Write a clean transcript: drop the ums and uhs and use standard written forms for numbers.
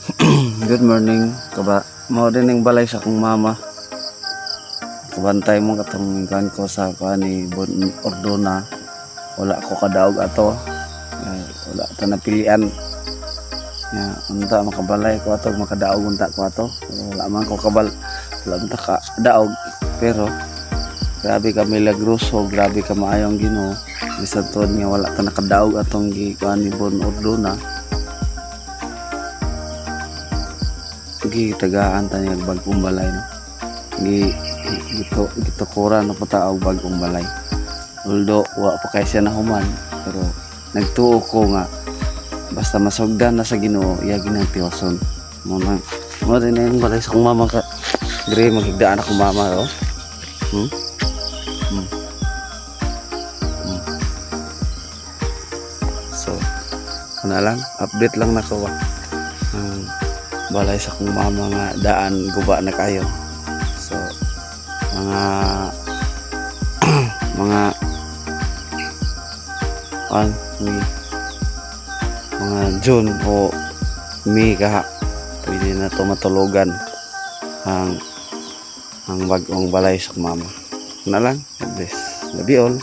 Good morning, kaba. Mao din ning balay sa akong mama. Kabantay mo katong kan ko sa kani Bon Ordona. Wala ko kadaog ato. Wala ta napilian. Ya, unta makabalay ko ato, makadaog unta ko ato. Wala man ko wala man ta kadaog. Pero grabe ka milagroso, grabe ka maayong Ginoo. Bisan tuod nga wala ta nakadaog atong kani Bon Ordona. Tagaan tani bagong balay no. Gito kura na pata og bagong balay. Although wa pa kay siya nahuman, pero nagtuo ko nga basta masugdan na sa Ginoo iya ginatiwason. Mo rin yung balay sa akong mama ka. Dire magigdaan akong mama oh. So ano lang, update lang nako balay sa akong mama nga daan guba na kayo. So mga June o May kaha pwede na to matulugan ang bagong balay sa akong mama. Na lang, God bless. Love you all.